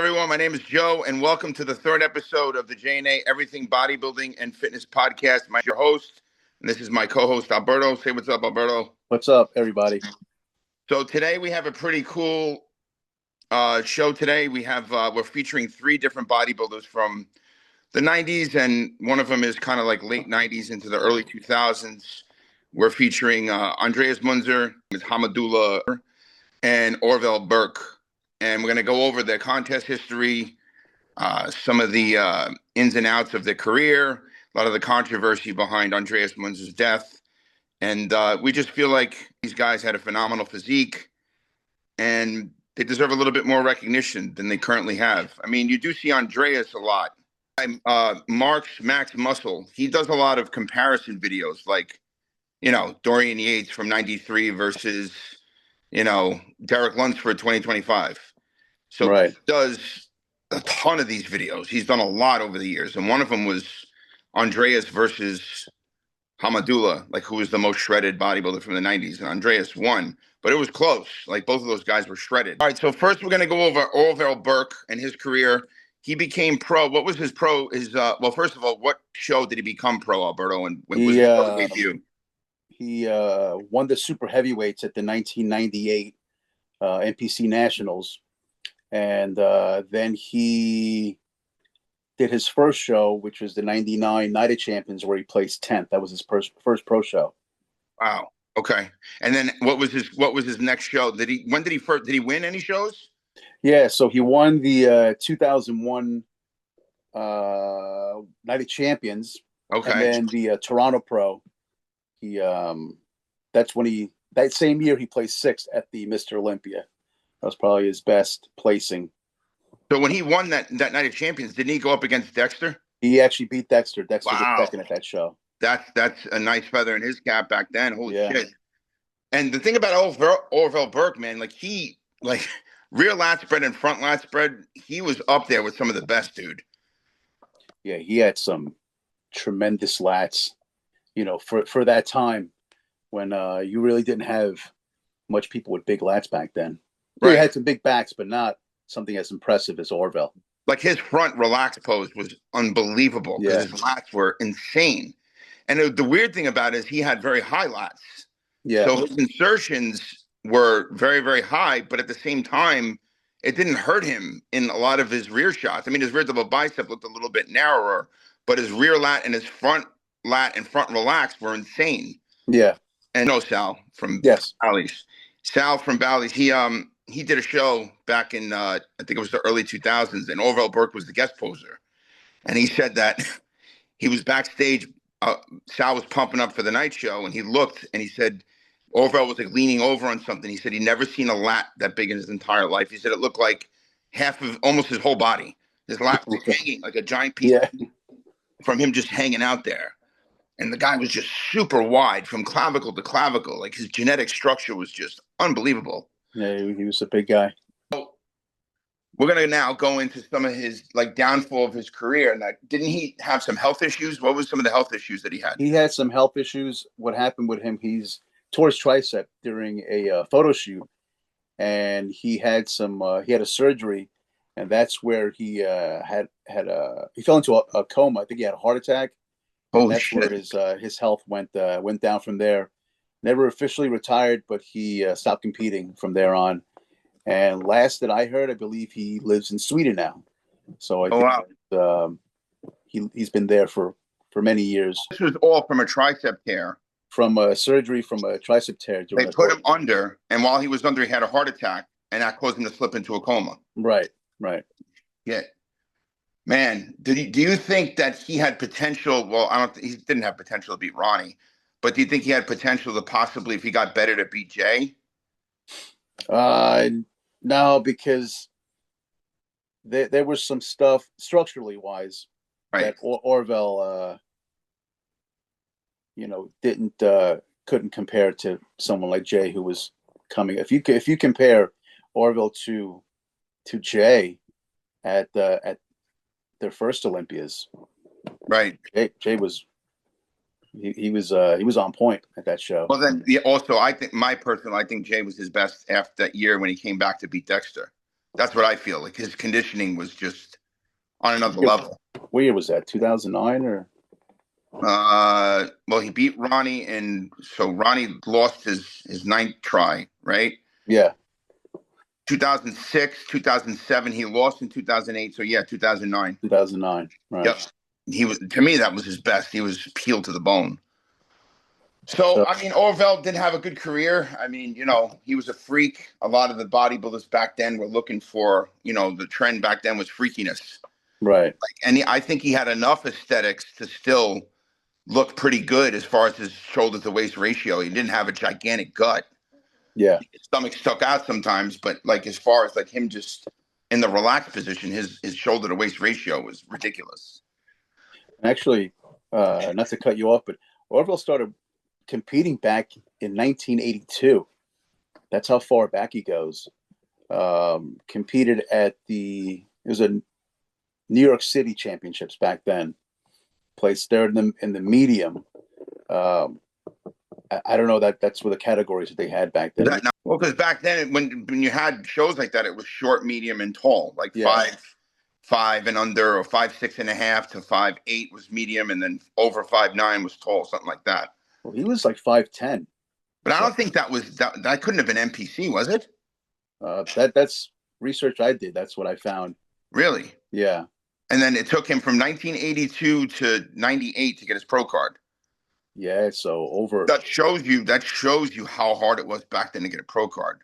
Everyone, my name is Joe, and welcome to the third episode of the J&A Everything Bodybuilding and Fitness Podcast. I'm your host, and this is my co-host, Alberto. Say what's up, Alberto. What's up, everybody? So today we have a pretty cool show today. We're featuring three different bodybuilders from the 90s, and one of them is kind of like late 90s into the early 2000s. We're featuring Andreas Münzer, Hamdullah, and Orville Burke. And we're going to go over their contest history, some of the ins and outs of their career, a lot of the controversy behind Andreas Münzer's death. And we just feel like these guys had a phenomenal physique, and they deserve a little bit more recognition than they currently have. I mean, you do see Andreas a lot. Mark's Max Muscle, he does a lot of comparison videos, like, Dorian Yates from 93 versus, Derek Lunsford 2025. So Right. He does a ton of these videos. He's done a lot over the years. And one of them was Andreas versus Hamdullah, like who was the most shredded bodybuilder from the 90s. And Andreas won, but it was close. Like both of those guys were shredded. All right, so first we're going to go over Orville Burke and his career. He became pro. What was his pro? Well, first of all, what show did he become pro, Alberto? And when was his pro debut? He won the super heavyweights at the 1998 NPC Nationals. And then he did his first show, which was the 99 Night of Champions, where he placed 10th. That was his first pro show. Wow. Okay. And then what was his next show? Did he win any shows? Yeah, so he won the 2001 Night of Champions. Okay. And then the Toronto Pro. That same year he placed 6th at the Mr. Olympia. That was probably his best placing. So when he won that Night of Champions, didn't he go up against Dexter? He actually beat Dexter. Dexter Wow. was second at that show. That's a nice feather in his cap back then. Holy shit. And the thing about Orville Burke, man, rear lat spread and front lat spread, he was up there with some of the best, dude. Yeah, he had some tremendous lats, for that time when you really didn't have much people with big lats back then. Right. He had some big backs, but not something as impressive as Orville. Like his front relaxed pose was unbelievable because his lats were insane. And the weird thing about it is he had very high lats. Yeah. So his insertions were very, very high, but at the same time, it didn't hurt him in a lot of his rear shots. I mean, his rear double bicep looked a little bit narrower, but his rear lat and his front lat and front relax were insane. Yeah. And Sal from Bally's. Sal from Bally's, he did a show back in, I think it was the early 2000s, and Orville Burke was the guest poser. And he said that he was backstage. Sal was pumping up for the night show, and he looked, and he said Orville was like leaning over on something. He said he'd never seen a lat that big in his entire life. He said it looked like half of almost his whole body. His lat was hanging like a giant piece from him just hanging out there. And the guy was just super wide from clavicle to clavicle. Like his genetic structure was just unbelievable. Yeah, he was a big guy. So we're going to now go into some of his downfall of his career. And didn't he have some health issues? What was some of the health issues that he had? He had some health issues. What happened with him, he's tore his tricep during a photo shoot. And he had a surgery. And that's where he he fell into a coma. I think he had a heart attack. Holy that's shit. Where his health went down from there. Never officially retired, but he stopped competing from there on. And last that I heard, I believe he lives in Sweden now. So I think he's been there for many years. This was all from a tricep tear. From a surgery from a tricep tear. They put him under, and while he was under, he had a heart attack, and that caused him to slip into a coma. Right. Yeah. Man, do you think that he had potential? Well, he didn't have potential to beat Ronnie, but do you think he had potential to possibly, if he got better, to beat Jay? No, because there was some stuff structurally wise that Orville, couldn't compare to someone like Jay, who was coming. If you compare Orville to Jay at their first Olympias, right? Jay was he was on point at that show. Well, then also I think Jay was his best after that year when he came back to beat Dexter. That's what I feel. Like his conditioning was just on another Yeah. level. What year was that? 2009 or? Well, he beat Ronnie, and so Ronnie lost his ninth try, right? Yeah, 2006, 2007. He lost in 2008. So yeah, 2009. 2009. Right. Yep. He was, to me, that was his best. He was peeled to the bone. So, So, I mean, Orville did have a good career. I mean, he was a freak. A lot of the bodybuilders back then were looking for, the trend back then was freakiness. right. And I think he had enough aesthetics to still look pretty good as far as his shoulder to waist ratio. He didn't have a gigantic gut. Yeah. His stomach stuck out sometimes, but like as far as like him just in the relaxed position, his shoulder to waist ratio was ridiculous. Actually, not to cut you off, but Orville started competing back in 1982. That's how far back he goes. Competed at it was a New York City Championships back then. Placed third in the medium. I don't know that's what the categories that they had back then. Well, because back then when you had shows like that, it was short, medium, and tall, like Yeah. five and under, or 5'6.5" to 5'8" was medium, and then over 5'9" was tall, something like that. Well, he was like 5'10". But I don't think that couldn't have been NPC, was it? That's research I did. That's what I found. Really? Yeah. And then it took him from 1982 to 98 to get his pro card. Yeah. So over. That shows you how hard it was back then to get a pro card.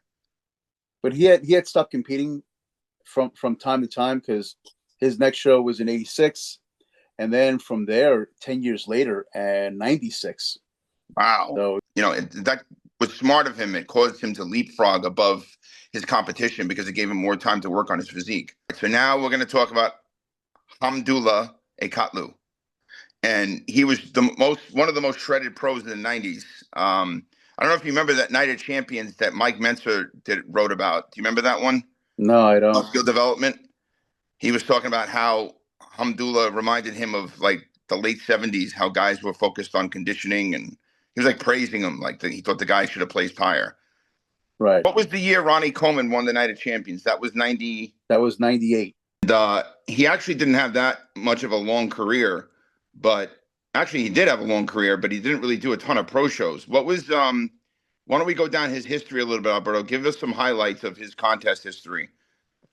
But he had stopped competing from time to time because his next show was in 86, and then from there 10 years later and 96. Wow. So that was smart of him. It caused him to leapfrog above his competition because it gave him more time to work on his physique. So now we're going to talk about Hamdullah Aykutlu. And he was one of the most shredded pros in the 90s. I don't know if you remember that Night of Champions that Mike Münzer wrote about. Do you remember that one? No, I don't. Skill development. He was talking about how Hamdullah reminded him of like the late 70s, how guys were focused on conditioning, and he was like praising him, like he thought the guy should have placed higher. Right. What was the year Ronnie Coleman won the Night of Champions? That was 90. That was 98. He actually didn't have that much of a long career, but actually he did have a long career, but he didn't really do a ton of pro shows. What was why don't we go down his history a little bit, Alberto? Give us some highlights of his contest history.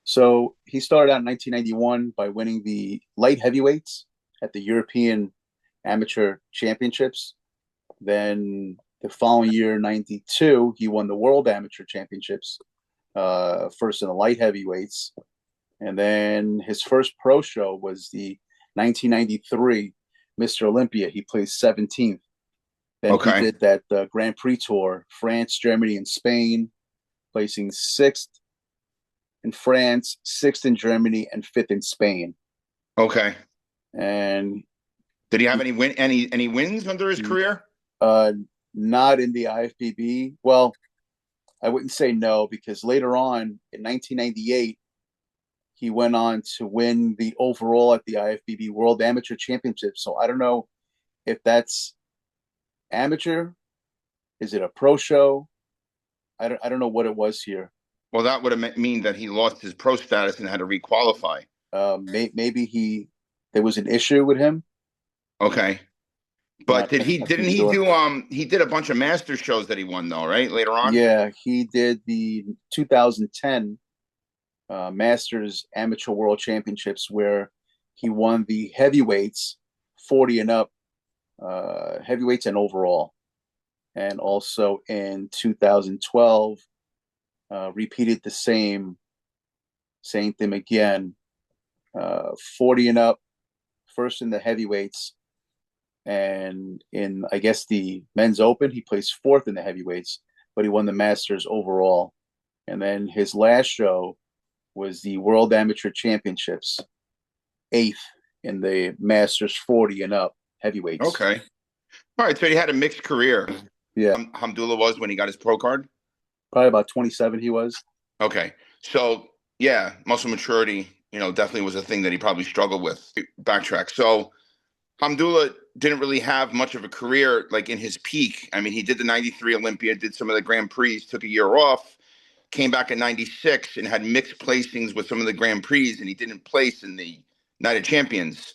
So he started out in 1991 by winning the light heavyweights at the European Amateur Championships. Then the following year, 92, he won the World Amateur Championships, first in the light heavyweights. And then his first pro show was the 1993 Mr. Olympia. He placed 17th. Then he did that Grand Prix tour, France, Germany, and Spain, placing 6th in France, 6th in Germany, and 5th in Spain. Okay. And did he have any wins under his career? Not in the IFBB. Well, I wouldn't say no, because later on in 1998, he went on to win the overall at the IFBB World Amateur Championship. So I don't know if that's amateur. Is it a pro show? I don't know what it was here. Well, that would have mean that he lost his pro status and had to requalify. Maybe there was an issue with him. Okay. But didn't he do he did a bunch of master shows that he won though, right? Later on? Yeah, he did the 2010 Masters Amateur World Championships, where he won the heavyweights, 40 and up, heavyweights and overall. And also in 2012, repeated the same thing again, 40 and up, first in the heavyweights. And in, I guess, the men's open, he placed 4th in the heavyweights, but he won the Masters overall. And then his last show was the World Amateur Championships, 8th in the Masters 40 and up heavyweights. Okay. All right. So he had a mixed career. Yeah. Hamdullah was when he got his pro card? Probably about 27 he was. Okay. So, yeah, muscle maturity, definitely was a thing that he probably struggled with. Backtrack. So Hamdullah didn't really have much of a career like in his peak. I mean, he did the 93 Olympia, did some of the Grand Prix, took a year off, came back in 96 and had mixed placings with some of the Grand Prix, and he didn't place in the Night of Champions.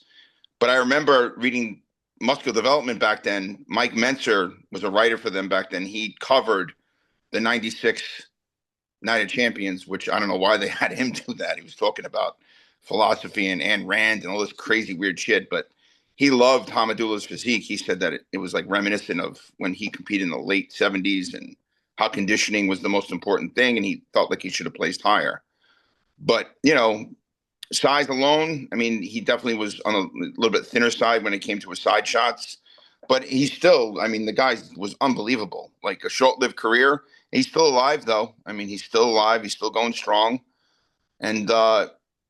But I remember reading Muscular Development back then. Mike Münzer was a writer for them back then. He covered the 96 Night of Champions, which I don't know why they had him do that. He was talking about philosophy and Ayn Rand and all this crazy weird shit, but he loved Hamdullah's physique. He said that it was like reminiscent of when he competed in the late 70s and how conditioning was the most important thing, and he felt like he should have placed higher. But, you know, size alone, I mean, he definitely was on a little bit thinner side when it came to his side shots. But he's still, I mean, the guy was unbelievable. Like a short-lived career. He's still alive, though. I mean, he's still alive. He's still going strong. And,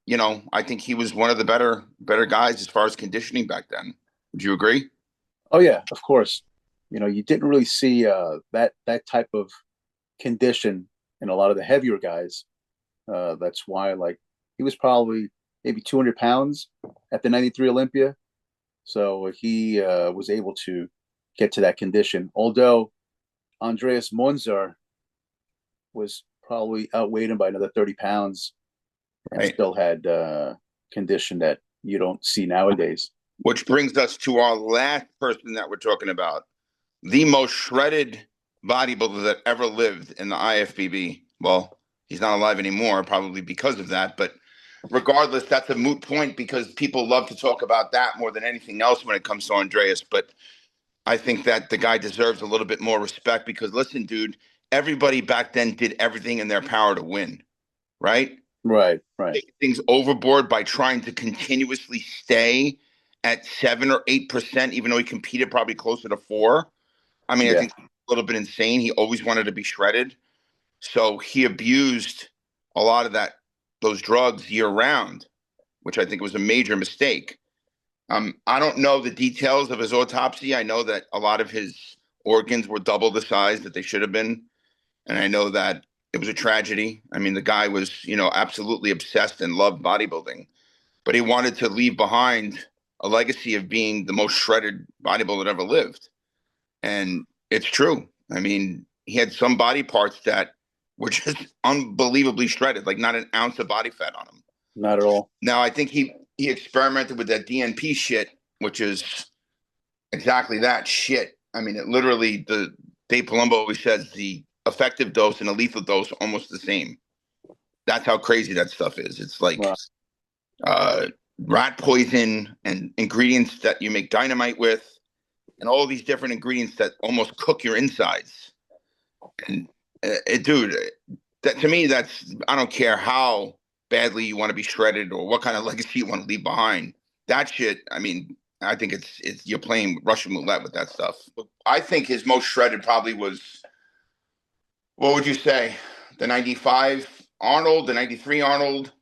you know, I think he was one of the better guys as far as conditioning back then. Would you agree? Oh yeah, of course. You know, you didn't really see that type of condition in a lot of the heavier guys. That's why, like, he was probably maybe 200 pounds at the 93 Olympia. So he was able to get to that condition. Although Andreas Münzer was probably outweighed him by another 30 pounds and Right. still had condition that you don't see nowadays. Which brings us to our last person that we're talking about. The most shredded bodybuilder that ever lived in the IFBB. Well, he's not alive anymore, probably because of that. But regardless, that's a moot point because people love to talk about that more than anything else when it comes to Andreas. But I think that the guy deserves a little bit more respect because, listen, dude, everybody back then did everything in their power to win, right? Right. Taking things overboard by trying to continuously stay at 7 or 8%, even though he competed probably closer to 4. I mean, I think a little bit insane. He always wanted to be shredded. So he abused a lot of those drugs year round, which I think was a major mistake. I don't know the details of his autopsy. I know that a lot of his organs were double the size that they should have been. And I know that it was a tragedy. I mean, the guy was, you know, absolutely obsessed and loved bodybuilding, but he wanted to leave behind a legacy of being the most shredded bodybuilder that ever lived. And it's true. I mean, he had some body parts that were just unbelievably shredded, like not an ounce of body fat on him. Not at all. Now, I think he experimented with that DNP shit, which is exactly that shit. I mean, it literally, the Dave Palumbo always says the effective dose and a lethal dose are almost the same. That's how crazy that stuff is. It's like rat poison and ingredients that you make dynamite with and all these different ingredients that almost cook your insides. And dude, that, to me, that's, I don't care how badly you want to be shredded or what kind of legacy you want to leave behind. That shit, I mean, I think it's you're playing Russian roulette with that stuff. I think his most shredded probably was, what would you say? The 95 Arnold, the 93 Arnold?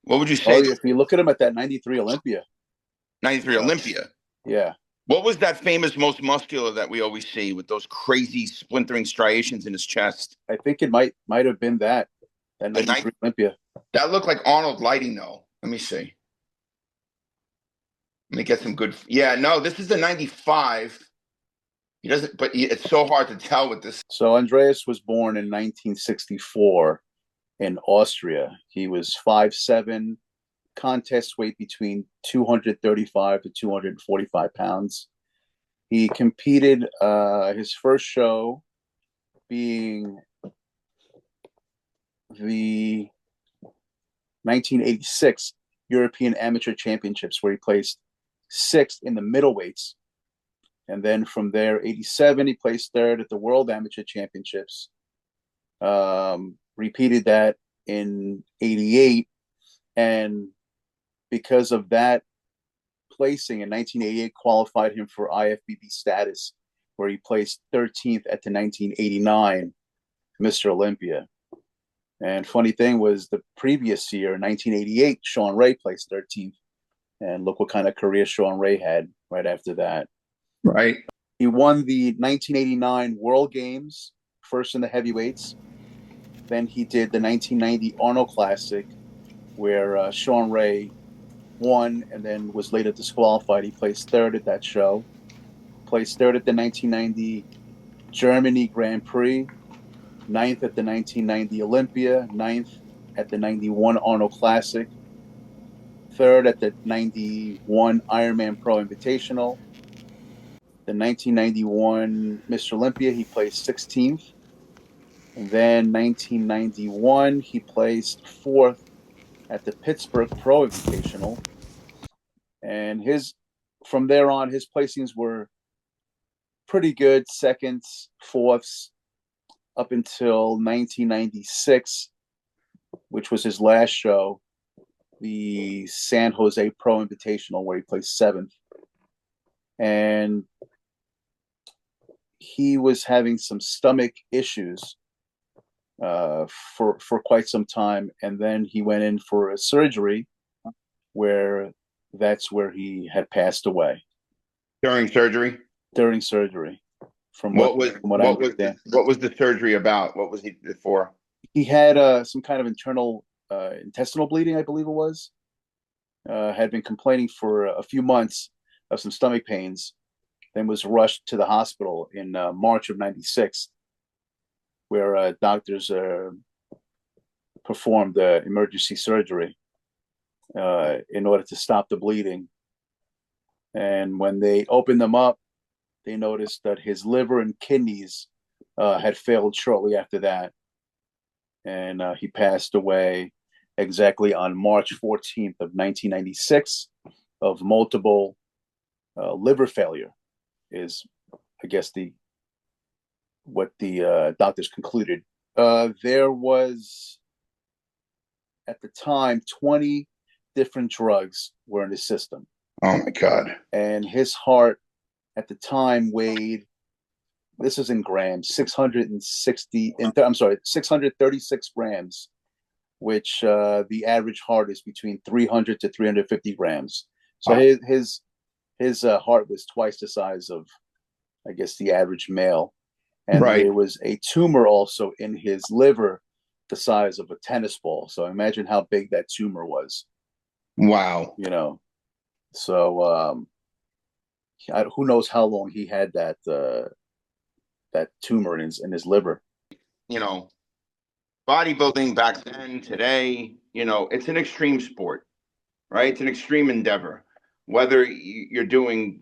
What would you say? Oh, if you look at him at that 93 Olympia. 93 Olympia. Yeah. What was that famous most muscular that we always see with those crazy splintering striations in his chest? I think it might have been that 93 Olympia. That looked like Arnold lighting, though. Let me see. Let me get some good. Yeah, no, this is the 95. He doesn't, but it's so hard to tell with this. So Andreas was born in 1964 in Austria. He was 5'7", contest weight between 235 to 245 pounds. He competed his first show being the 1986 European Amateur Championships, where he placed 6th in the middleweights. And then from there, 87, he placed 3rd at the World Amateur Championships. Repeated that in 88. And because of that placing in 1988, qualified him for IFBB status, where he placed 13th at the 1989 Mr. Olympia. And funny thing was, the previous year, 1988, Sean Ray placed 13th. And look what kind of career Sean Ray had right after that. Right. He won the 1989 World Games, first in the heavyweights. Then he did the 1990 Arnold Classic, where Sean Ray won and then was later disqualified. He placed 3rd at that show. Placed 3rd at the 1990 Germany Grand Prix. ninth at the 1990 Olympia, ninth at the 91 Arnold Classic, third at the 91 Ironman Pro Invitational. The 1991 Mr. Olympia, he placed 16th. And then 1991, he placed fourth at the Pittsburgh Pro Invitational. And from there on, his placings were pretty good, seconds, fourths, up until 1996, which was his last show, the San Jose Pro Invitational, where he placed seventh. And he was having some stomach issues for quite some time, and then he went in for a surgery, that's where he had passed away During surgery. From what was the surgery about? What was he for? He had some kind of internal intestinal bleeding, I believe it was. Had been complaining for a few months of some stomach pains, then was rushed to the hospital in March of '96, where doctors performed emergency surgery in order to stop the bleeding. And when they opened them up, they noticed that his liver and kidneys had failed shortly after that. And he passed away exactly on March 14th of 1996 of multiple liver failure, is, I guess, what the doctors concluded. There was, at the time, 20 different drugs were in his system. Oh my God. And his heart at the time weighed, this is in grams, 636 grams, which the average heart is between 300 to 350 grams. So his heart was twice the size of, I guess, the average male. And there was a tumor also in his liver the size of a tennis ball. So imagine how big that tumor was. Wow. So who knows how long he had that tumor in his liver. Bodybuilding back then, today, it's an extreme sport, right? It's an extreme endeavor. Whether you're doing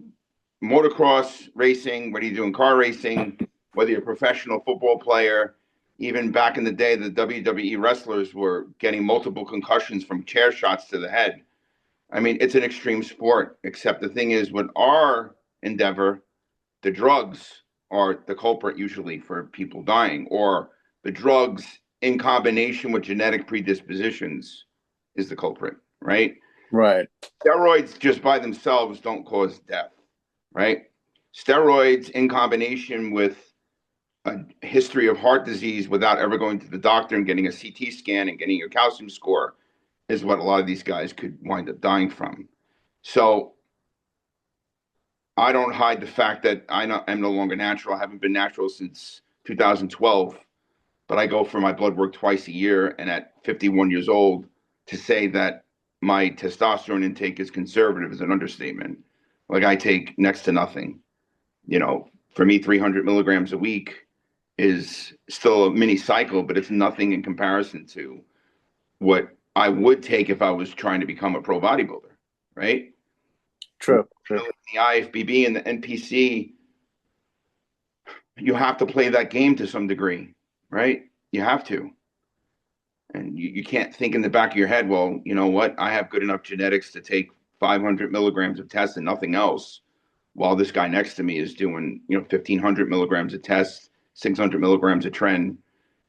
motocross racing, whether you're doing car racing, whether you're a professional football player, even back in the day, the WWE wrestlers were getting multiple concussions from chair shots to the head. I mean, it's an extreme sport, except the thing is, with our endeavor, the drugs are the culprit usually for people dying, or the drugs in combination with genetic predispositions is the culprit, right? Right. Steroids just by themselves don't cause death, right? Steroids in combination with a history of heart disease without ever going to the doctor and getting a CT scan and getting your calcium score is what a lot of these guys could wind up dying from. So I don't hide the fact that I'm no longer natural. I haven't been natural since 2012, but I go for my blood work twice a year. And at 51 years old, to say that my testosterone intake is conservative is an understatement. Like, I take next to nothing. For me, 300 milligrams a week is still a mini cycle, but it's nothing in comparison to what I would take if I was trying to become a pro bodybuilder, right? True. The IFBB and the NPC, you have to play that game to some degree, right? You have to. And you can't think in the back of your head, well, you know what? I have good enough genetics to take 500 milligrams of test and nothing else, while this guy next to me is doing, 1,500 milligrams of test, 600 milligrams of tren,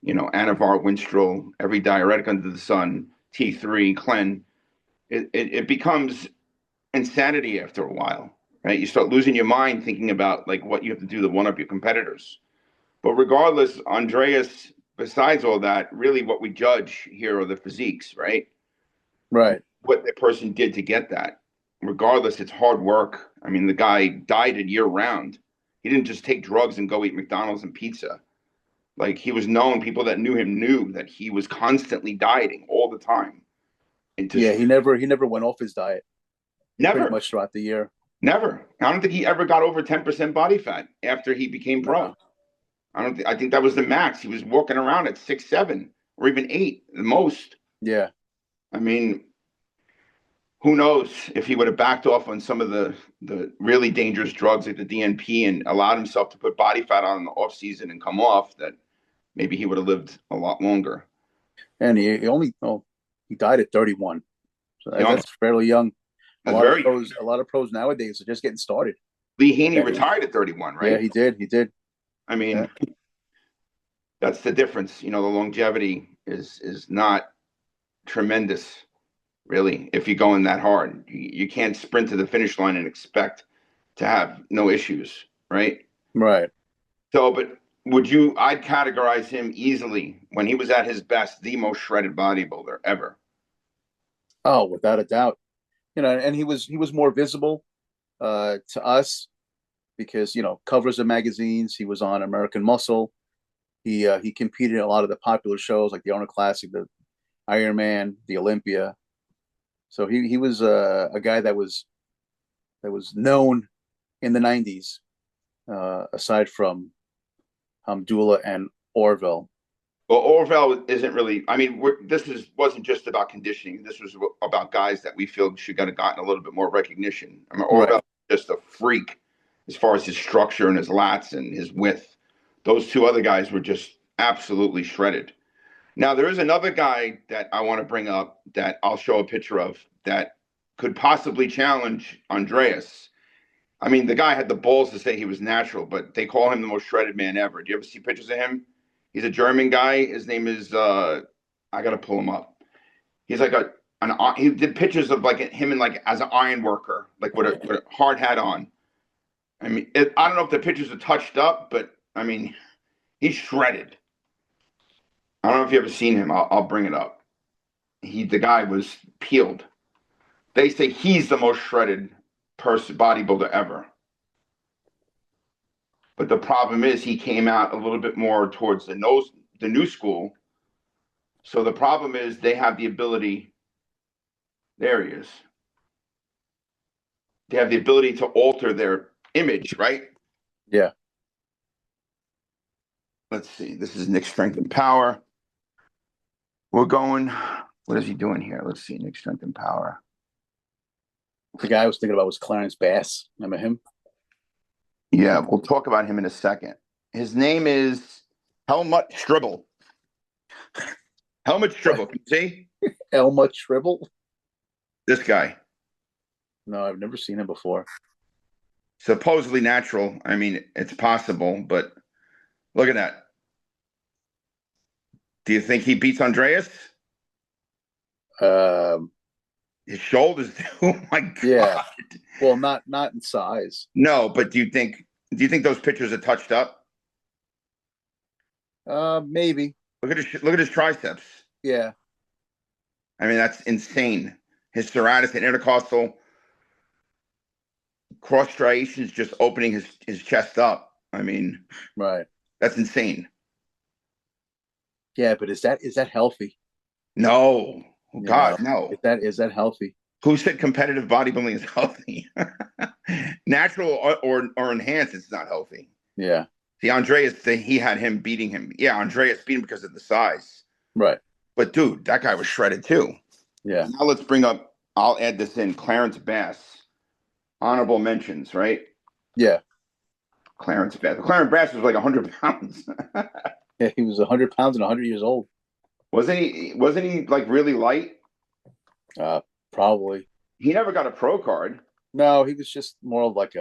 Anavar, Winstrol, every diuretic under the sun, T3, Clen. It becomes insanity after a while, right? You start losing your mind thinking about like what you have to do to one up your competitors. But regardless, Andreas, besides all that, really what we judge here are the physiques, right? Right. What the person did to get that. Regardless, it's hard work. I mean, the guy dieted year round. He didn't just take drugs and go eat McDonald's and pizza. Like, he was known, people that knew him knew that he was constantly dieting all the time. Yeah, he never went off his diet. Never. Pretty much throughout the year. Never. I don't think he ever got over 10% body fat after he became pro. I think that was the max. He was walking around at 6'7" or even 8 the most. Yeah. I mean, who knows if he would have backed off on some of the really dangerous drugs like the DNP and allowed himself to put body fat on in the off season and come off, that maybe he would have lived a lot longer. And he died at 31. So Young. that's fairly young. That's very young. A lot of pros nowadays are just getting started. Lee Haney retired at 31, right? Yeah, he did. He did. I mean, that's the difference. The longevity is not tremendous, really, if you're going that hard. You can't sprint to the finish line and expect to have no issues, right? Right. So, but I'd categorize him easily when he was at his best, the most shredded bodybuilder ever. Oh, without a doubt. And he was more visible to us because, covers of magazines. He was on American Muscle. He competed in a lot of the popular shows like the Arnold Classic, the Ironman, the Olympia. So he was a guy that was known in the 90s, aside from Hamdullah and Orville. Well, Orville isn't really. I mean, wasn't just about conditioning. This was about guys that we feel should have gotten a little bit more recognition. I mean, Orville was just a freak as far as his structure and his lats and his width. Those two other guys were just absolutely shredded. Now, there is another guy that I want to bring up that I'll show a picture of that could possibly challenge Andreas. I mean, the guy had the balls to say he was natural, but they call him the most shredded man ever. Do you ever see pictures of him? He's a German guy. His name is I got to pull him up. He's like he did pictures of like him and like as an iron worker, like with a hard hat on. I mean, I don't know if the pictures are touched up, but I mean, he's shredded. I don't know if you ever seen him. I'll bring it up. The guy was peeled. They say he's the most shredded bodybuilder ever. But the problem is he came out a little bit more towards the new school. So the problem is they have the ability. There he is. They have the ability to alter their image, right? Yeah. Let's see. This is Nick Strength and Power. We're going. What is he doing here? Let's see. Nick Strength and Power. The guy I was thinking about was Clarence Bass. Remember him? Yeah, we'll talk about him in a second. His name is Helmut Stribble. Helmut Stribble. Can you see? Helmut Stribble? This guy. No, I've never seen him before. Supposedly natural. I mean, it's possible, but look at that. Do you think he beats Andreas? His shoulders. Oh my god. Yeah. Well, not in size. No, but do you think those pictures are touched up? Maybe. Look at his triceps. Yeah. I mean, that's insane. His serratus and intercostal cross striations just opening his chest up. I mean, right. That's insane. Yeah, but is that healthy? No. Oh, God, no. Is that healthy? Who said competitive bodybuilding is healthy? Natural or enhanced, it's not healthy. Yeah. See, Andreas, he had him beating him. Yeah, Andreas beat him because of the size. Right. But, dude, that guy was shredded, too. Yeah. Now let's bring up, I'll add this in, Clarence Bass. Honorable mentions, right? Yeah. Clarence Bass. Clarence Bass was like 100 pounds. Yeah, he was 100 pounds and 100 years old. Wasn't he like really light? Probably. He never got a pro card. No, he was just more of like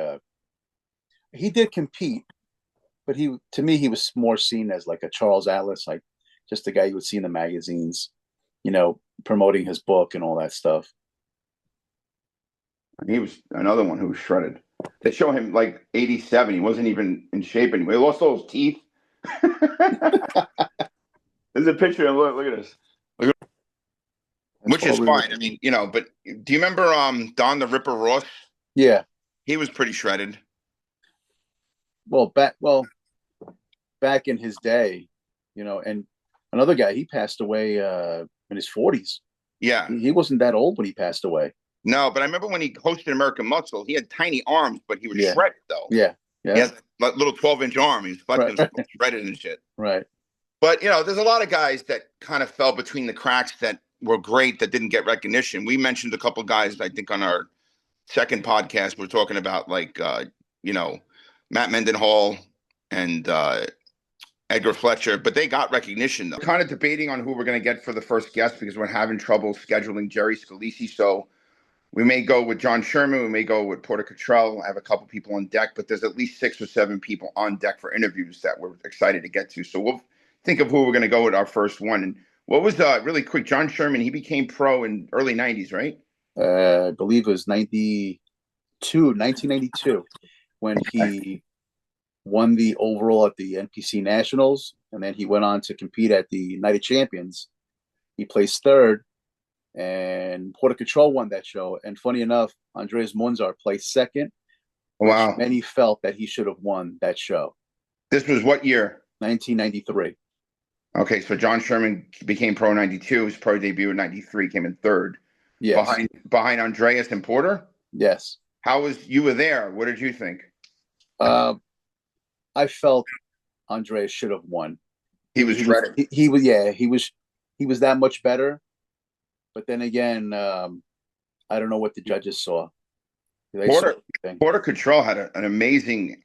he did compete, but to me he was more seen as like a Charles Atlas, like just the guy you would see in the magazines, promoting his book and all that stuff. And he was another one who was shredded. They show him like 87. He wasn't even in shape anymore. He lost all his teeth. There's a picture of him. Look at this. Which is fine. I mean, but do you remember Don the Ripper Ross? Yeah. He was pretty shredded. Well, back in his day, and another guy, he passed away in his 40s. Yeah. He wasn't that old when he passed away. No, but I remember when he hosted American Muscle, he had tiny arms, but he was shredded, though. Yeah. He Yeah. has that little 12-inch arm. He was flexing Right. himself, shredded and shit. Right. But there's a lot of guys that kind of fell between the cracks that were great that didn't get recognition. We mentioned a couple of guys, I think, on our second podcast. We're talking about Matt Mendenhall and Edgar Fletcher, but they got recognition though. We're kind of debating on who we're going to get for the first guest because we're having trouble scheduling Jerry Scalisi. So we may go with John Sherman. We may go with Porter Cottrell. I have a couple people on deck, but there's at least 6 or 7 people on deck for interviews that we're excited to get to. So we'll think of who we're going to go with our first one. And what was really quick, John Sherman, he became pro in early 90s, right? I believe it was 1992, when he won the overall at the NPC Nationals, and then he went on to compete at the United Champions. He placed third, and Porter Cottrell won that show. And funny enough, Andreas Münzer placed second. Wow. Many felt that he should have won that show. This was what year? 1993. Okay, so John Sherman became pro 92. His pro debut in 93, came in third. Yes. Behind Andreas and Porter? Yes. You were there. What did you think? I felt Andreas should have won. He was shredded. He was that much better. But then again, I don't know what the judges saw. Porter Cottrell had an amazing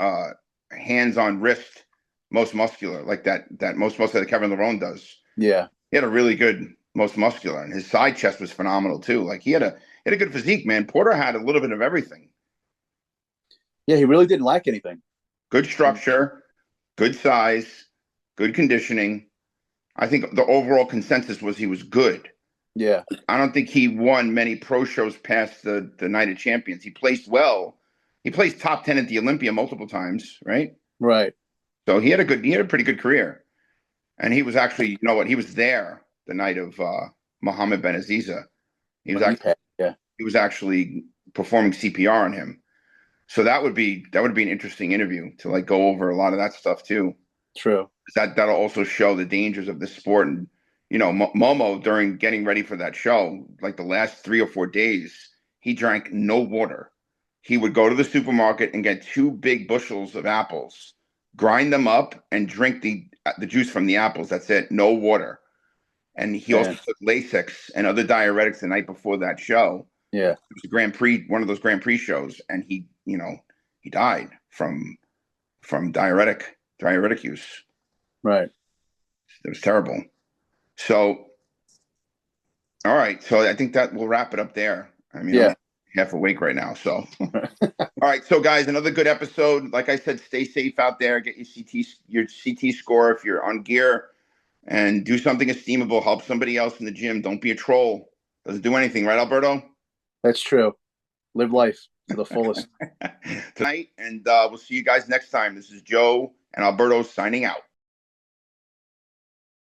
hands-on wrist, most muscular, like that most muscular that Kevin Lerone does. Yeah. He had a really good most muscular, and his side chest was phenomenal too. Like he had a good physique, man. Porter had a little bit of everything. Yeah, he really didn't lack anything. Good structure, good size, good conditioning. I think the overall consensus was he was good. Yeah. I don't think he won many pro shows past the Night of Champions. He placed well. He placed top 10 at the Olympia multiple times, right? Right. So he had a pretty good career. And he was actually, he was there the night of Mohammed Ben Aziza. He was actually performing CPR on him. So that would be an interesting interview to go over a lot of that stuff too. True. That'll also show the dangers of this sport. And Momo, during getting ready for that show, like the last 3 or 4 days, he drank no water. He would go to the supermarket and get 2 big bushels of apples, grind them up, and drink the juice from the apples. That's it. No water. And he also took Lasix and other diuretics the night before that show. Yeah. It was a Grand Prix, one of those Grand Prix shows, and he died from diuretic use. Right. It was terrible. So, all right. So I think that we'll wrap it up there. I mean, I'm half awake right now. So, all right. So, guys, another good episode. Like I said, stay safe out there. Get your CT score if you're on gear, and do something esteemable. Help somebody else in the gym. Don't be a troll. Doesn't do anything, right, Alberto? That's true. Live life to the fullest. Tonight, and we'll see you guys next time. This is Joe and Alberto signing out.